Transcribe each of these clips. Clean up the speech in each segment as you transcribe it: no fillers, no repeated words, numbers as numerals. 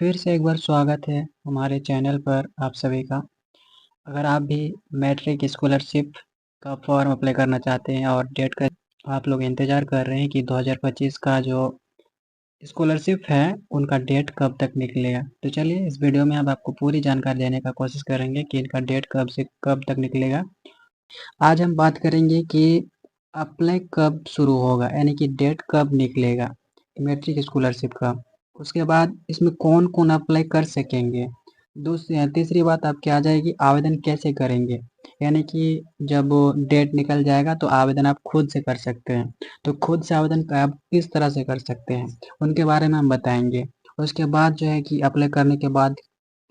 फिर से एक बार स्वागत है हमारे चैनल पर आप सभी का। अगर आप भी मैट्रिक स्कॉलरशिप का फॉर्म अप्लाई करना चाहते हैं और डेट का आप लोग इंतज़ार कर रहे हैं कि 2025 का जो स्कॉलरशिप है उनका डेट कब तक निकलेगा, तो चलिए इस वीडियो में हम आपको पूरी जानकारी देने का कोशिश करेंगे कि इनका डेट कब से कब तक निकलेगा। आज हम बात करेंगे कि अप्लाई कब शुरू होगा, यानी कि डेट कब निकलेगा मैट्रिक स्कॉलरशिप का। उसके बाद इसमें कौन-कौन अप्लाई कर सकेंगे। तीसरी बात आपकी आ जाएगी आवेदन कैसे करेंगे, यानी कि जब डेट निकल जाएगा तो आवेदन आप खुद से कर सकते हैं। तो खुद से आवेदन आप किस तरह से कर सकते हैं, उनके बारे में हम बताएँगे। उसके बाद जो है कि अप्लाई करने के बाद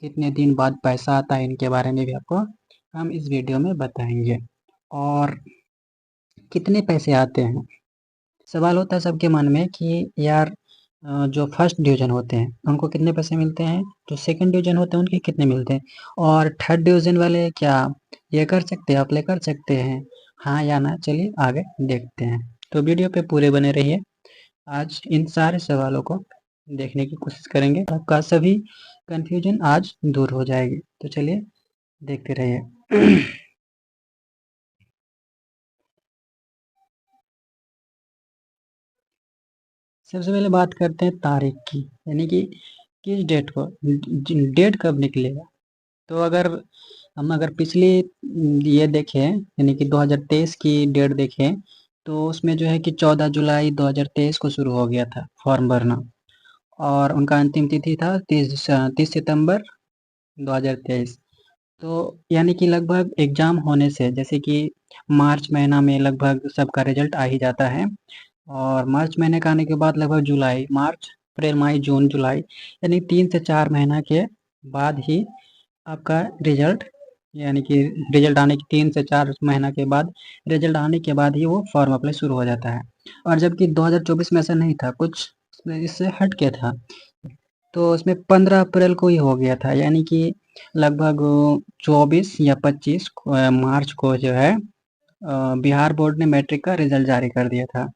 कितने दिन बाद पैसा आता है, इनके बारे में भी आपको हम इस वीडियो में बताएँगे। और कितने पैसे आते हैं? सवाल होता है सबके मन में कि यार जो फर्स्ट डिवीज़न होते हैं उनको कितने पैसे मिलते हैं, जो सेकंड डिवीज़न होते हैं उनके कितने मिलते हैं, और थर्ड डिवीज़न वाले क्या ये कर सकते हैं, अप्लाई कर सकते हैं? हाँ या ना? चलिए आगे देखते हैं। तो वीडियो पे पूरे बने रहिए। आज इन सारे सवालों को देखने की कोशिश करेंगे। आपका सभी कन्फ्यूजन आज दूर हो जाएगी। तो चलिए देखते रहिए। सबसे पहले बात करते हैं तारीख की, यानी कि किस डेट को डेट कब निकलेगा। तो अगर पिछली ये देखें, यानी कि 2023 की डेट देखें, तो उसमें जो है कि 14 जुलाई 2023 को शुरू हो गया था फॉर्म भरना, और उनका अंतिम तिथि था 30 सितंबर 2023। तो यानी कि लगभग एग्ज़ाम होने से, जैसे कि मार्च महीना में लगभग सबका रिजल्ट आ ही जाता है, और मार्च महीने का आने के बाद लगभग जुलाई, मार्च, अप्रैल, मई, जून, जुलाई, यानी 3 से 4 महीना के बाद ही आपका रिजल्ट, यानी कि रिजल्ट आने के 3 से 4 महीना के बाद, रिजल्ट आने के बाद ही वो फॉर्म अप्लाई शुरू हो जाता है। और जबकि 2024 में ऐसा नहीं था, कुछ इससे हट के था। तो उसमें 15 अप्रैल को ही हो गया था, यानी कि लगभग 24 या 25 मार्च को जो है बिहार बोर्ड ने मैट्रिक का रिजल्ट जारी कर दिया था।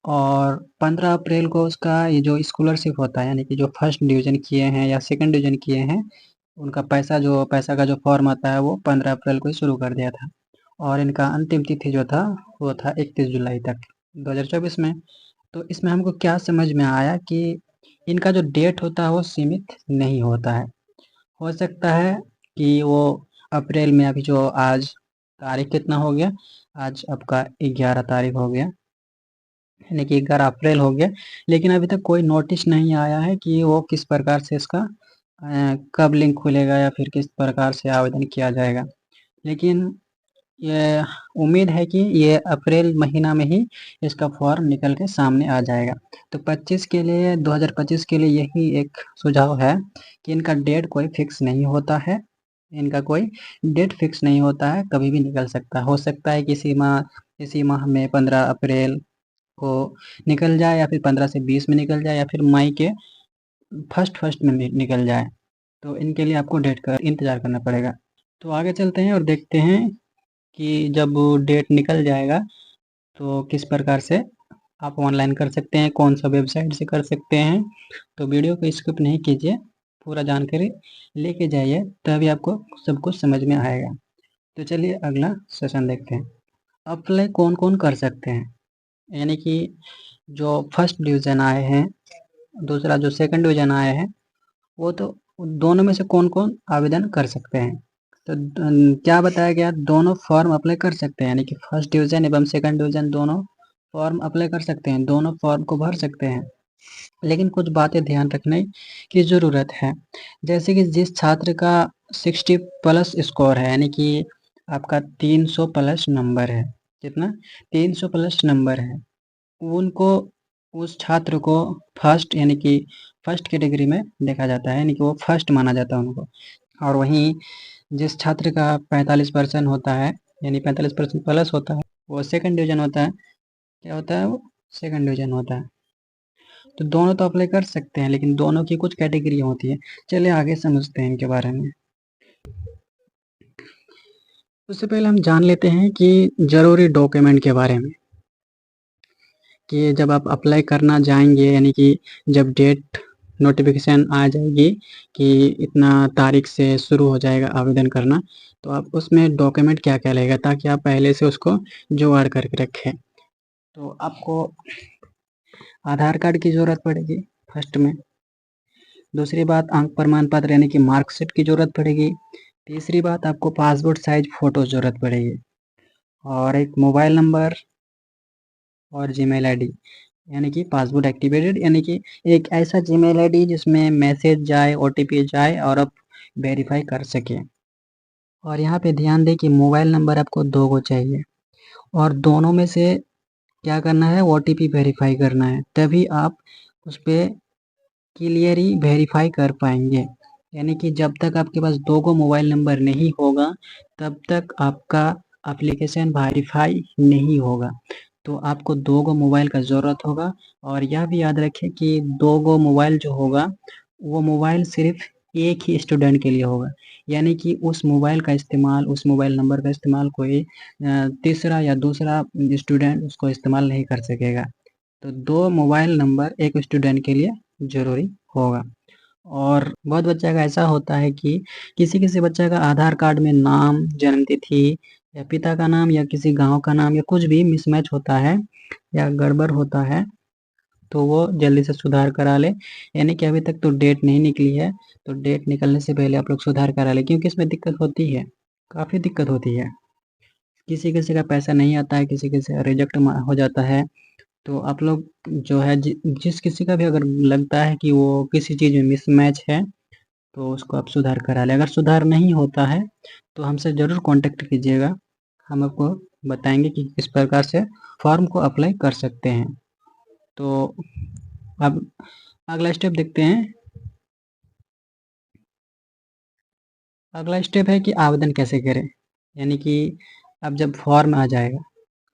और 15 अप्रैल को उसका ये जो स्कॉलरशिप होता है, यानी कि जो फर्स्ट डिवीज़न किए हैं या सेकंड डिवीज़न किए हैं, उनका पैसा का जो फॉर्म आता है वो 15 अप्रैल को ही शुरू कर दिया था। और इनका अंतिम तिथि जो था वो था 31 जुलाई तक 2024 में। तो इसमें हमको क्या समझ में आया कि इनका जो डेट होता है वो सीमित नहीं होता है। हो सकता है कि वो अप्रैल में, अभी जो आज तारीख कितना हो गया, आज आपका 11 तारीख हो गया, यानी कि 11 अप्रैल हो गया, लेकिन अभी तक कोई नोटिस नहीं आया है कि वो किस प्रकार से इसका कब लिंक खुलेगा या फिर किस प्रकार से आवेदन किया जाएगा। लेकिन ये उम्मीद है कि ये अप्रैल महीना में ही इसका फॉर्म निकल के सामने आ जाएगा। तो 2025 के लिए यही एक सुझाव है कि इनका डेट कोई फिक्स नहीं होता है। इनका कोई डेट फिक्स नहीं होता है, कभी भी निकल सकता है। हो सकता है किसी माह में 15 अप्रैल को निकल जाए, या फिर 15 से 20 में निकल जाए, या फिर मई के फर्स्ट में निकल जाए। तो इनके लिए आपको डेट का इंतज़ार करना पड़ेगा। तो आगे चलते हैं और देखते हैं कि जब डेट निकल जाएगा तो किस प्रकार से आप ऑनलाइन कर सकते हैं, कौन सा वेबसाइट से कर सकते हैं। तो वीडियो को स्किप नहीं कीजिए, पूरा जानकारी लेके जाइए, तभी आपको सब कुछ समझ में आएगा। तो चलिए अगला सेशन देखते हैं। अप्लाई कौन-कौन कर सकते हैं, यानी कि जो फर्स्ट डिवीज़न आए हैं, दूसरा जो सेकंड डिवीज़न आए हैं, वो तो दोनों में से कौन-कौन आवेदन कर सकते हैं। तो क्या बताया गया, दोनों फॉर्म अप्लाई कर सकते हैं, यानी कि फर्स्ट डिवीज़न एवं सेकंड डिवीज़न दोनों फॉर्म अप्लाई कर सकते हैं, दोनों फॉर्म को भर सकते हैं। लेकिन कुछ बातें ध्यान रखने की ज़रूरत है। जैसे कि जिस छात्र का 60 प्लस स्कोर है, यानी कि आपका 300 प्लस नंबर है, कितना? 300 प्लस नंबर है, उनको, उस छात्र को फर्स्ट, यानी कि फर्स्ट कैटेगरी में देखा जाता है, यानी कि वो फर्स्ट माना जाता है उनको। और वहीं जिस छात्र का 45% होता है, यानी 45% प्लस होता है, वो सेकंड डिवीज़न होता है। क्या होता है वो? सेकंड डिवीज़न होता है। तो दोनों तो अप्लाई कर सकते हैं, लेकिन दोनों की कुछ कैटेगरी होती है। चलिए आगे समझते हैं इनके बारे में। उससे पहले हम जान लेते हैं कि ज़रूरी डॉक्यूमेंट के बारे में, कि जब आप अप्लाई करना जाएँगे, यानी कि जब डेट नोटिफिकेशन आ जाएगी कि इतना तारीख से शुरू हो जाएगा आवेदन करना। तो आप उसमें डॉक्यूमेंट क्या-क्या लगेगा ताकि आप पहले से उसको जुगाड़ करके रखें। तो आपको आधार कार्ड की ज़रूरत पड़ेगी फर्स्ट में। दूसरी बात अंक प्रमाण पत्र यानी कि मार्कशीट की ज़रूरत पड़ेगी। तीसरी बात आपको पासपोर्ट साइज़ फ़ोटो ज़रूरत पड़ेगी और एक मोबाइल नंबर और जीमेल आईडी यानी कि पासपोर्ट एक्टिवेटेड यानी कि एक ऐसा जीमेल आईडी जिसमें मैसेज जाए, ओटीपी जाए और आप वेरीफाई कर सकें। और यहाँ पे ध्यान दें कि मोबाइल नंबर आपको 2 गो चाहिए और दोनों में से क्या करना है, ओटीपी वेरीफाई करना है, तभी आप उस पे क्लियरली वेरीफाई कर पाएंगे। यानी कि जब तक आपके पास 2 गो मोबाइल नंबर नहीं होगा तब तक आपका एप्लीकेशन वेरीफाई नहीं होगा। तो आपको 2 गो मोबाइल का ज़रूरत होगा और यह भी याद रखें कि 2 गो मोबाइल जो होगा वो मोबाइल सिर्फ एक ही स्टूडेंट के लिए होगा। यानी कि उस मोबाइल का इस्तेमाल, उस मोबाइल नंबर का इस्तेमाल कोई तीसरा या दूसरा स्टूडेंट उसको इस्तेमाल नहीं कर सकेगा। तो 2 मोबाइल नंबर एक स्टूडेंट के लिए ज़रूरी होगा। और बहुत बच्चा का ऐसा होता है कि किसी-किसी बच्चे का आधार कार्ड में नाम, जन्मतिथि या पिता का नाम या किसी गाँव का नाम या कुछ भी मिसमैच होता है या गड़बड़ होता है, तो वो जल्दी से सुधार करा लें। यानी कि अभी तक तो डेट नहीं निकली है, तो डेट निकलने से पहले आप लोग सुधार करा लें क्योंकि इसमें दिक्कत होती है, काफ़ी दिक्कत होती है। किसी-किसी का पैसा नहीं आता है, किसी-किसी का रिजेक्ट हो जाता है। तो आप लोग जो है जिस किसी का भी अगर लगता है कि वो किसी चीज़ में मिसमैच है, तो उसको आप सुधार करा लें। अगर सुधार नहीं होता है, तो हमसे ज़रूर कॉन्टैक्ट कीजिएगा। हम आपको बताएँगे कि किस प्रकार से फॉर्म को अप्लाई कर सकते हैं। तो अब अगला स्टेप देखते हैं। अगला स्टेप है कि आवेदन कैसे करें? यानी कि अब जब फॉर्म आ जाएगा,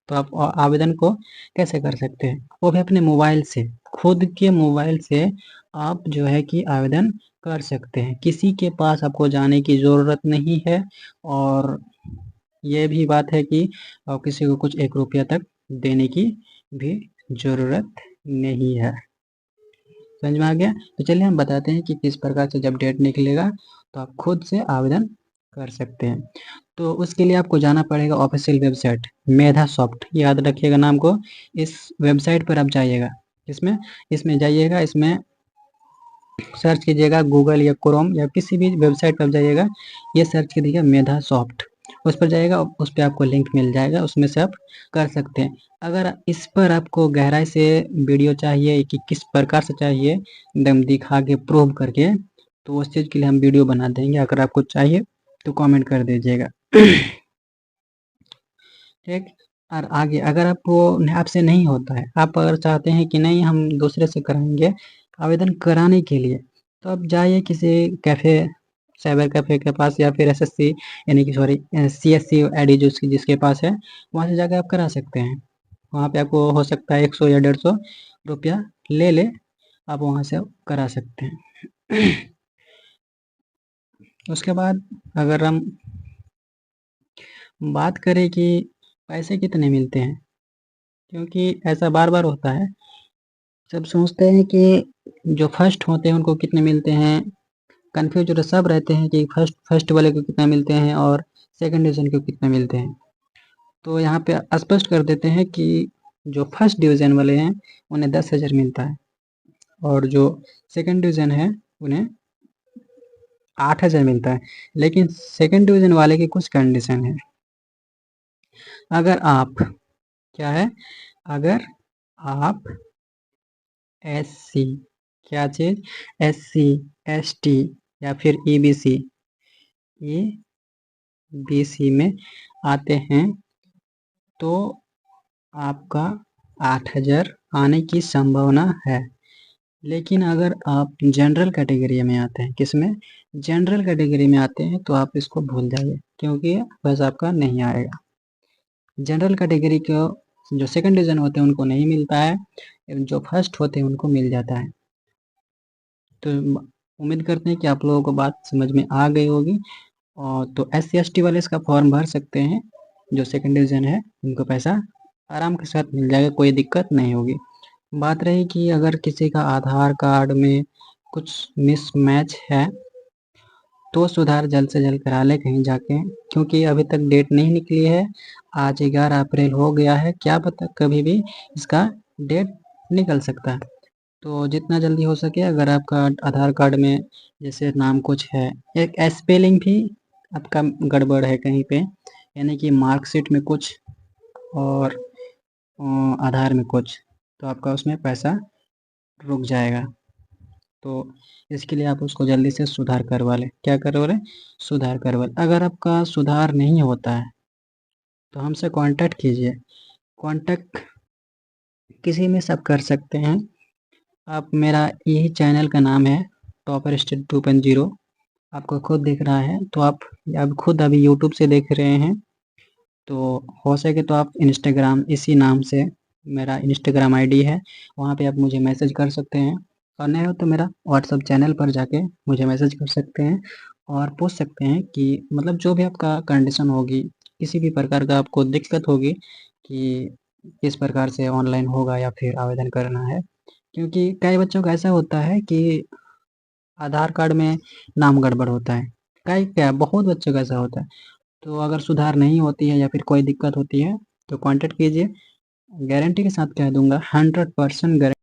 तो आप आवेदन को कैसे कर सकते हैं? वो भी अपने मोबाइल से, खुद के मोबाइल से आप जो है कि आवेदन कर सकते हैं। किसी के पास आपको जाने की ज़रूरत नहीं है और ये भी बात है कि किसी को कुछ ₹1 तक देने की भी ज़रूरत नहीं है। समझ में आ गया? तो चलिए हम बताते हैं कि किस प्रकार से जब डेट निकलेगा, तो आप खुद से आवेदन कर सकते हैं। तो उसके लिए आपको जाना पड़ेगा ऑफ़िशियल वेबसाइट मेधा सॉफ्ट, याद रखिएगा नाम को। इस वेबसाइट पर आप जाइएगा, इसमें इसमें जाइएगा, इसमें सर्च कीजिएगा गूगल या क्रोम या किसी भी वेबसाइट पर जाइएगा, ये सर्च कीजिएगा मेधा सॉफ्ट, उस पर जाइएगा, उस पे आपको लिंक मिल जाएगा, उसमें से आप कर सकते हैं। अगर इस पर आपको गहराई से वीडियो चाहिए कि किस प्रकार से चाहिए, एकदम दिखा के प्रूव करके, तो उस चीज़ के लिए हम वीडियो बना देंगे। अगर आपको चाहिए तो कमेंट कर दीजिएगा। ठीक। और आगे अगर आपको आपसे नहीं होता है, आप अगर चाहते हैं कि नहीं हम दूसरे से कराएँगे आवेदन कराने के लिए, तो आप जाइए किसी कैफ़े, साइबर कैफ़े के पास या फिर एसएससी यानी कि सॉरी सीएससी आईडी जिसके पास है, वहाँ से जाके आप करा सकते हैं। वहाँ पे आपको हो सकता है 100 या ₹150 ले ले, आप वहाँ से करा सकते हैं। उसके बाद अगर हम बात करें कि पैसे कितने मिलते हैं, क्योंकि ऐसा बार-बार होता है, सब सोचते हैं कि जो फर्स्ट होते हैं उनको कितने मिलते हैं, कन्फ्यूज़ तो सब रहते हैं कि फर्स्ट फर्स्ट वाले को कितना मिलते हैं और सेकंड डिवीज़न को कितना मिलते हैं। तो यहाँ पे स्पष्ट कर देते हैं कि जो फर्स्ट डिवीज़न वाले हैं, उन्हें 10,000 मिलता है और जो सेकंड डिवीज़न है, उन्हें 8,000 मिलता है। लेकिन सेकंड डिवीज़न वाले की कुछ कंडीशन है। अगर आप क्या है, अगर आप एससी क्या चीज़ एससी, एसटी या फिर ईबीसी में आते हैं तो आपका 8,000 आने की संभावना है। लेकिन अगर आप जनरल कैटेगरी में आते हैं, किसमें? जनरल कैटेगरी में आते हैं तो आप इसको भूल जाइए क्योंकि पैसा आपका नहीं आएगा। जनरल कैटेगरी को जो सेकंड डिवीज़न होते हैं उनको नहीं मिलता है, जो फर्स्ट होते हैं उनको मिल जाता है। तो उम्मीद करते हैं कि आप लोगों को बात समझ में आ गई होगी। और तो एससी एसटी वाले इसका फॉर्म भर सकते हैं, जो सेकंड डिवीज़न है उनको पैसा आराम के साथ मिल जाएगा, कोई दिक्कत नहीं होगी। बात रही कि अगर किसी का आधार कार्ड में कुछ मिसमैच है तो सुधार जल्द से जल्द करा लें कहीं जाके, क्योंकि अभी तक डेट नहीं निकली है। आज 11 अप्रैल हो गया है, क्या पता कभी भी इसका डेट निकल सकता है। तो जितना जल्दी हो सके, अगर आपका आधार कार्ड में जैसे नाम कुछ है, एक स्पेलिंग भी आपका गड़बड़ है कहीं पे, यानी कि मार्कशीट में कुछ और आधार में कुछ, तो आपका उसमें पैसा रुक जाएगा। तो इसके लिए आप उसको जल्दी से सुधार करवा लें। क्या करवा लें? सुधार करवा लें। अगर आपका सुधार नहीं होता है तो हमसे कांटेक्ट कीजिए। कांटेक्ट किसी में सब कर सकते हैं आप। मेरा यही चैनल का नाम है टॉपर स्टेट 2.0, आपको खुद दिख रहा है। तो आप खुद अभी यूट्यूब से देख रहे हैं, तो हो सके तो आप इंस्टाग्राम इसी नाम से, मेरा इंस्टाग्राम आईडी है, वहाँ पे आप मुझे मैसेज कर सकते हैं। और नहीं हो तो मेरा व्हाट्सअप चैनल पर जाके मुझे मैसेज कर सकते हैं और पूछ सकते हैं कि मतलब जो भी आपका कंडीशन होगी, किसी भी प्रकार का आपको दिक्कत होगी कि किस प्रकार से ऑनलाइन होगा या फिर आवेदन करना है। क्योंकि कई बच्चों का ऐसा होता है कि आधार कार्ड में नाम गड़बड़ होता है, कई क्या बहुत बच्चों का ऐसा होता है। तो अगर सुधार नहीं होती है या फिर कोई दिक्कत होती है तो कांटेक्ट कीजिए। गारंटी के साथ कह दूंगा 100% गारंटी